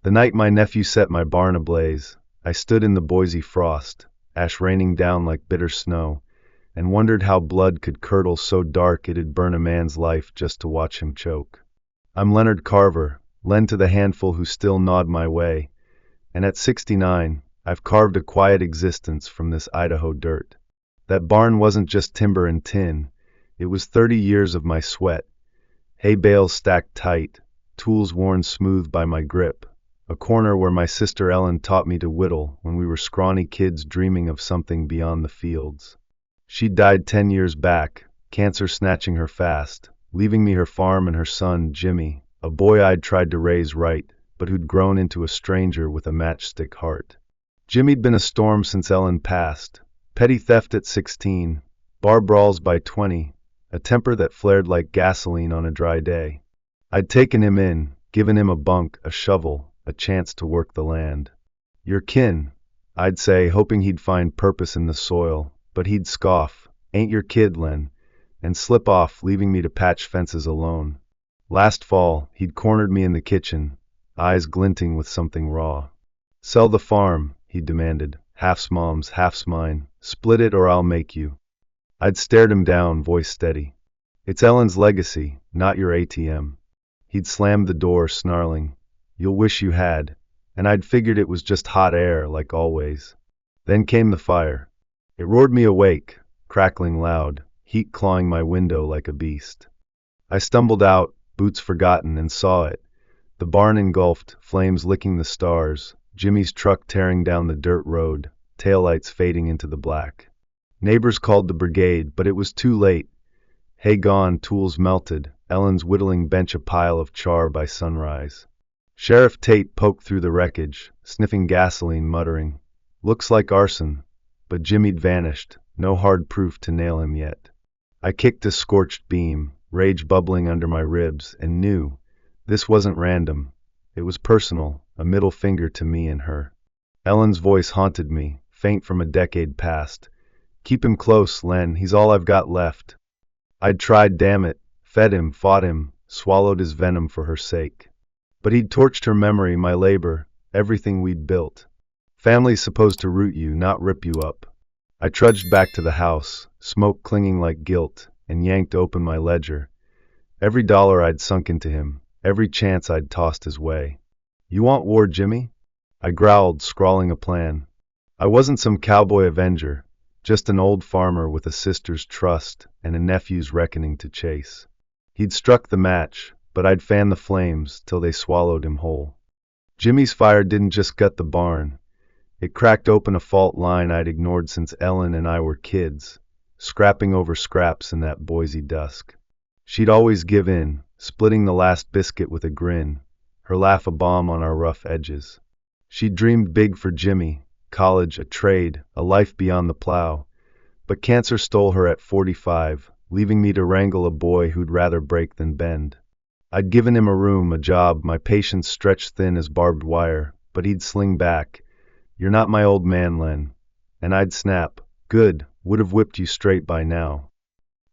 The night my nephew set my barn ablaze, I stood in the Boise frost, ash raining down like bitter snow, and wondered how blood could curdle so dark it'd burn a man's life just to watch him choke. I'm Leonard Carver, lend to the handful who still nod my way, and at 69, I've carved a quiet existence from this Idaho dirt. That barn wasn't just timber and tin, it was 30 years of my sweat, hay bales stacked tight, tools worn smooth by my grip, a corner where my sister Ellen taught me to whittle when we were scrawny kids dreaming of something beyond the fields. She died 10 years back, cancer snatching her fast, leaving me her farm and her son, Jimmy, a boy I'd tried to raise right, but who'd grown into a stranger with a matchstick heart. Jimmy'd been a storm since Ellen passed, petty theft at 16, bar brawls by 20, a temper that flared like gasoline on a dry day. I'd taken him in, given him a bunk, a shovel, a chance to work the land. Your kin, I'd say, hoping he'd find purpose in the soil, but he'd scoff, ain't your kid, Len, and slip off, leaving me to patch fences alone. Last fall, he'd cornered me in the kitchen, eyes glinting with something raw. Sell the farm, he demanded, half's mom's, half's mine, split it or I'll make you. I'd stared him down, voice steady. It's Ellen's legacy, not your ATM. He'd slammed the door, snarling, you'll wish you had, and I'd figured it was just hot air, like always. Then came the fire. It roared me awake, crackling loud, heat clawing my window like a beast. I stumbled out, boots forgotten, and saw it. The barn engulfed, flames licking the stars, Jimmy's truck tearing down the dirt road, taillights fading into the black. Neighbors called the brigade, but it was too late. Hay gone, tools melted, Ellen's whittling bench a pile of char by sunrise. Sheriff Tate poked through the wreckage, sniffing gasoline, muttering, looks like arson, but Jimmy'd vanished, no hard proof to nail him yet. I kicked a scorched beam, rage bubbling under my ribs, and knew this wasn't random. It was personal, a middle finger to me and her. Ellen's voice haunted me, faint from a decade past. Keep him close, Len, he's all I've got left. I'd tried, damn it, fed him, fought him, swallowed his venom for her sake. But he'd torched her memory, my labor, everything we'd built. Family's supposed to root you, not rip you up. I trudged back to the house, smoke clinging like guilt, and yanked open my ledger. Every dollar I'd sunk into him, every chance I'd tossed his way. You want war, Jimmy? I growled, scrawling a plan. I wasn't some cowboy avenger, just an old farmer with a sister's trust and a nephew's reckoning to chase. He'd struck the match, but I'd fanned the flames till they swallowed him whole. Jimmy's fire didn't just gut the barn. It cracked open a fault line I'd ignored since Ellen and I were kids, scrapping over scraps in that Boise dusk. She'd always give in, splitting the last biscuit with a grin, her laugh a balm on our rough edges. She'd dreamed big for Jimmy, college, a trade, a life beyond the plow. But cancer stole her at 45, leaving me to wrangle a boy who'd rather break than bend. I'd given him a room, a job, my patience stretched thin as barbed wire, but he'd sling back, "You're not my old man, Len." And I'd snap, "Good, would have whipped you straight by now."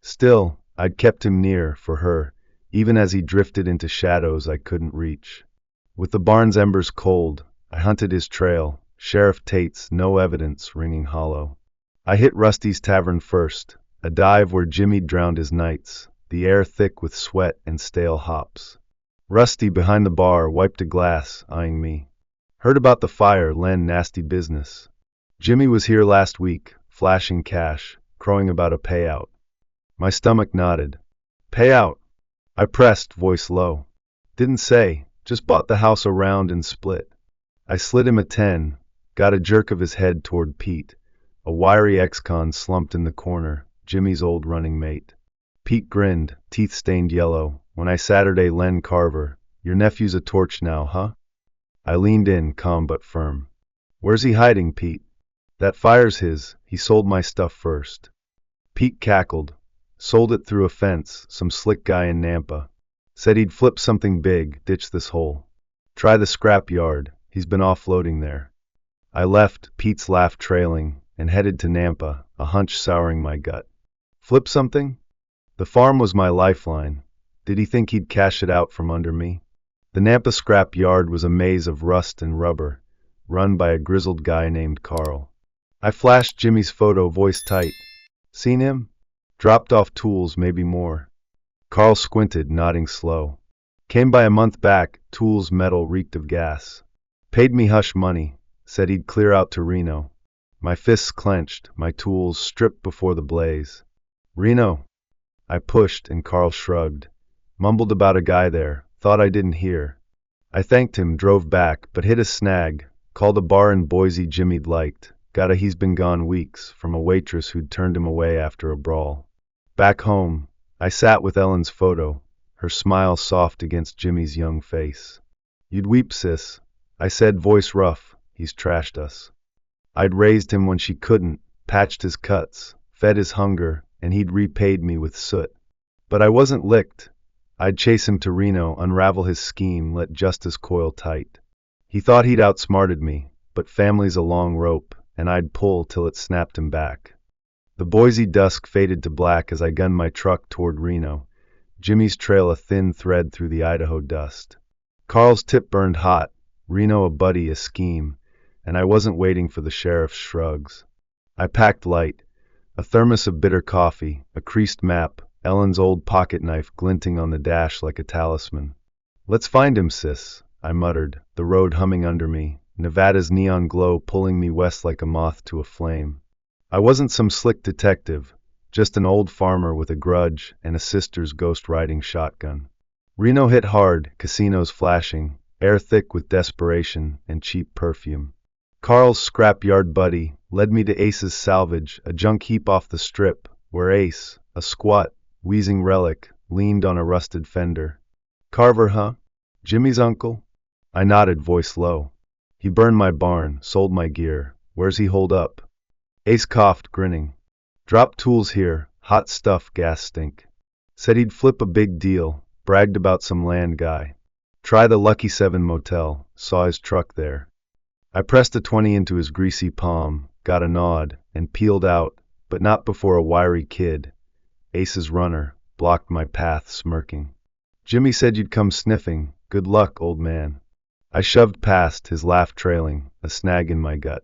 Still, I'd kept him near, for her, even as he drifted into shadows I couldn't reach. With the barn's embers cold, I hunted his trail, Sheriff Tate's, no evidence, ringing hollow. I hit Rusty's Tavern first, a dive where Jimmy drowned his nights, the air thick with sweat and stale hops. Rusty, behind the bar, wiped a glass, eyeing me. "Heard about the fire, Len, nasty business." Jimmy was here last week, flashing cash, crowing about a payout. My stomach nodded. "Payout?" I pressed, voice low. "Didn't say, just bought the house around and split." I slid him a 10, got a jerk of his head toward Pete, a wiry ex-con slumped in the corner, Jimmy's old running mate. Pete grinned, teeth stained yellow. "When I Saturday, Len Carver, your nephew's a torch now, huh?" I leaned in, calm but firm. "Where's he hiding, Pete?" "That fire's his, he sold my stuff first." Pete cackled. "Sold it through a fence, some slick guy in Nampa. Said he'd flip something big, ditch this hole. Try the scrap yard, he's been offloading there." I left, Pete's laugh trailing, and headed to Nampa, a hunch souring my gut. Flip something? The farm was my lifeline. Did he think he'd cash it out from under me? The Nampa scrap yard was a maze of rust and rubber, run by a grizzled guy named Carl. I flashed Jimmy's photo, voice tight. Seen him? Dropped off tools, maybe more. Carl squinted, nodding slow. Came by a month back, tools, metal, reeked of gas. Paid me hush money, said he'd clear out to Reno. My fists clenched, my tools stripped before the blaze. Reno? I pushed, and Carl shrugged. Mumbled about a guy there, thought I didn't hear. I thanked him, drove back, but hit a snag. Called a bar in Boise Jimmy'd liked. Got a he's been gone weeks, from a waitress who'd turned him away after a brawl. Back home, I sat with Ellen's photo, her smile soft against Jimmy's young face. You'd weep, sis, I said, voice rough. He's trashed us. I'd raised him when she couldn't, patched his cuts, fed his hunger, and he'd repaid me with soot. But I wasn't licked. I'd chase him to Reno, unravel his scheme, let justice coil tight. He thought he'd outsmarted me, but family's a long rope, and I'd pull till it snapped him back. The Boise dusk faded to black as I gunned my truck toward Reno, Jimmy's trail a thin thread through the Idaho dust. Carl's tip burned hot, Reno a buddy, a scheme, and I wasn't waiting for the sheriff's shrugs. I packed light, a thermos of bitter coffee, a creased map, Ellen's old pocket knife glinting on the dash like a talisman. Let's find him, sis, I muttered, the road humming under me, Nevada's neon glow pulling me west like a moth to a flame. I wasn't some slick detective, just an old farmer with a grudge and a sister's ghost-riding shotgun. Reno hit hard, casinos flashing, air thick with desperation and cheap perfume. Carl's scrapyard buddy led me to Ace's salvage, a junk heap off the strip, where Ace, a squat, wheezing relic, leaned on a rusted fender. Carver, huh? Jimmy's uncle? I nodded, voice low. He burned my barn, sold my gear. Where's he holed up? Ace coughed, grinning. Dropped tools here, hot stuff, gas stink. Said he'd flip a big deal, bragged about some land guy. Try the Lucky 7 motel, saw his truck there. I pressed a 20 into his greasy palm, got a nod, and peeled out, but not before a wiry kid, Ace's runner, blocked my path, smirking. Jimmy said you'd come sniffing. Good luck, old man. I shoved past, his laugh trailing, a snag in my gut.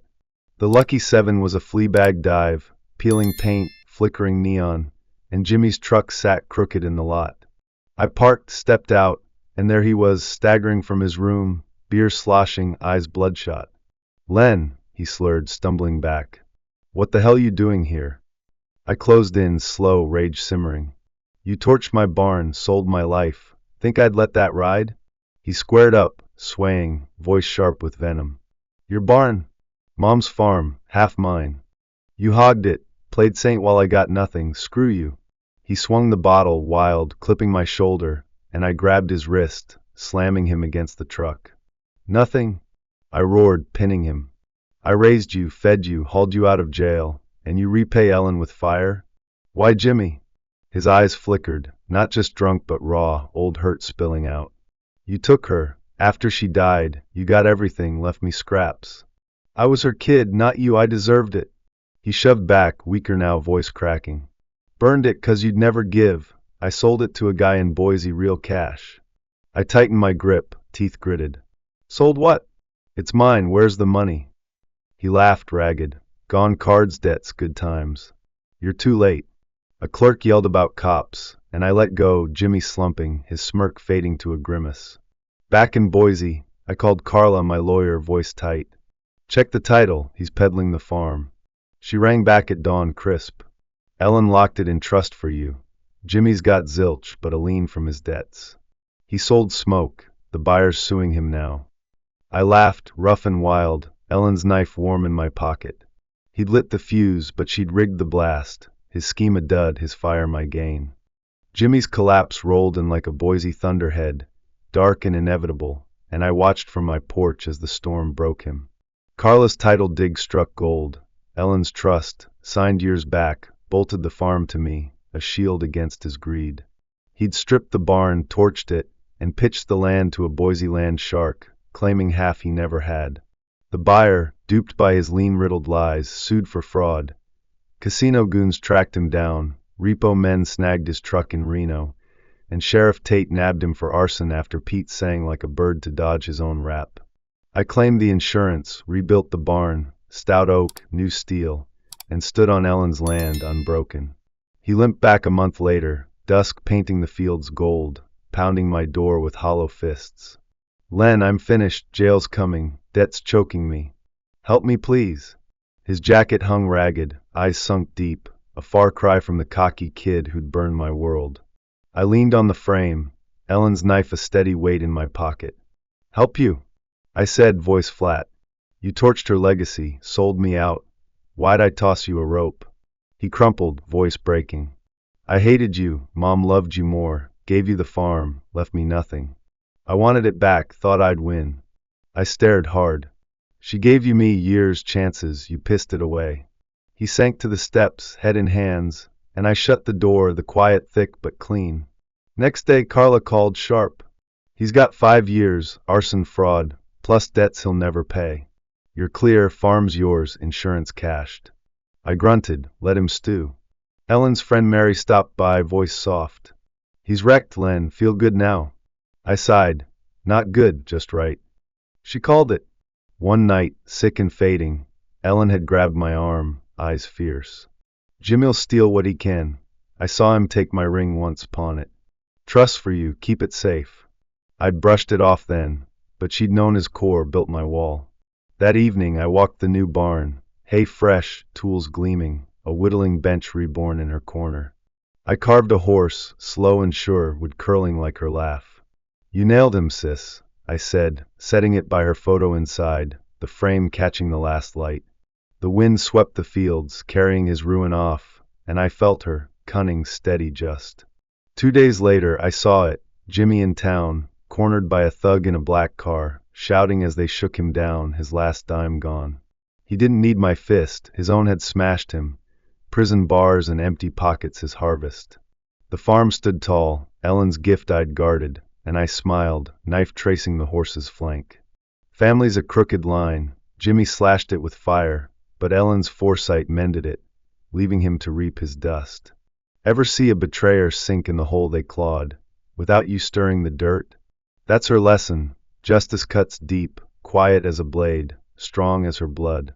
The Lucky 7 was a fleabag dive, peeling paint, flickering neon, and Jimmy's truck sat crooked in the lot. I parked, stepped out, and there he was, staggering from his room, beer sloshing, eyes bloodshot. Len, he slurred, stumbling back. What the hell you doing here? I closed in, slow, rage simmering. You torched my barn, sold my life. Think I'd let that ride? He squared up, swaying, voice sharp with venom. Your barn? Mom's farm, half mine. You hogged it, played saint while I got nothing, screw you. He swung the bottle, wild, clipping my shoulder, and I grabbed his wrist, slamming him against the truck. Nothing? I roared, pinning him. I raised you, fed you, hauled you out of jail, and you repay Ellen with fire? Why, Jimmy? His eyes flickered, not just drunk but raw, old hurt spilling out. You took her. After she died, you got everything, left me scraps. I was her kid, not you, I deserved it. He shoved back, weaker now, voice cracking. Burned it 'cause you'd never give. I sold it to a guy in Boise, real cash. I tightened my grip, teeth gritted. Sold what? It's mine, where's the money? He laughed, ragged. Gone cards, debts, good times. You're too late. A clerk yelled about cops, and I let go, Jimmy slumping, his smirk fading to a grimace. Back in Boise, I called Carla, my lawyer, voice tight. Check the title, he's peddling the farm. She rang back at dawn, crisp. Ellen locked it in trust for you. Jimmy's got zilch, but a lien from his debts. He sold smoke, the buyer's suing him now. I laughed, rough and wild, Ellen's knife warm in my pocket. He'd lit the fuse, but she'd rigged the blast, his scheme a dud, his fire my gain. Jimmy's collapse rolled in like a Boise thunderhead, dark and inevitable, and I watched from my porch as the storm broke him. Carla's title dig struck gold. Ellen's trust, signed years back, bolted the farm to me, a shield against his greed. He'd stripped the barn, torched it, and pitched the land to a Boise land shark, claiming half he never had. The buyer, duped by his lien-riddled lies, sued for fraud. Casino goons tracked him down, repo men snagged his truck in Reno, and Sheriff Tate nabbed him for arson after Pete sang like a bird to dodge his own rap. I claimed the insurance, rebuilt the barn, stout oak, new steel, and stood on Ellen's land unbroken. He limped back a month later, dusk painting the fields gold, pounding my door with hollow fists. "Len, I'm finished, jail's coming, debt's choking me. Help me please." His jacket hung ragged, eyes sunk deep, a far cry from the cocky kid who'd burned my world. I leaned on the frame, Ellen's knife a steady weight in my pocket. "Help you?" I said, voice flat. "You torched her legacy, sold me out. Why'd I toss you a rope?" He crumpled, voice breaking. "I hated you, Mom loved you more, gave you the farm, left me nothing. I wanted it back, thought I'd win." I stared hard. "She gave you me years, chances, you pissed it away." He sank to the steps, head in hands, and I shut the door, the quiet thick but clean. Next day Carla called sharp. "He's got 5 years, arson fraud, plus debts he'll never pay. You're clear, farm's yours, insurance cashed." I grunted, let him stew. Ellen's friend Mary stopped by, voice soft. "He's wrecked, Len, feel good now?" I sighed. "Not good, just right." She called it. One night, sick and fading, Ellen had grabbed my arm, eyes fierce. "Jimmy'll steal what he can. I saw him take my ring once, pawn it. Trust for you, keep it safe." I'd brushed it off then, but she'd known his core, built my wall. That evening I walked the new barn, hay fresh, tools gleaming, a whittling bench reborn in her corner. I carved a horse, slow and sure, wood curling like her laugh. "You nailed him, sis," I said, setting it by her photo inside, the frame catching the last light. The wind swept the fields, carrying his ruin off, and I felt her, cunning, steady just. 2 days later I saw it, Jimmy in town, cornered by a thug in a black car, shouting as they shook him down, his last dime gone. He didn't need my fist, his own had smashed him, prison bars and empty pockets his harvest. The farm stood tall, Ellen's gift I'd guarded, and I smiled, knife tracing the horse's flank. Family's a crooked line, Jimmy slashed it with fire, but Ellen's foresight mended it, leaving him to reap his dust. Ever see a betrayer sink in the hole they clawed, without you stirring the dirt? That's her lesson. Justice cuts deep, quiet as a blade, strong as her blood.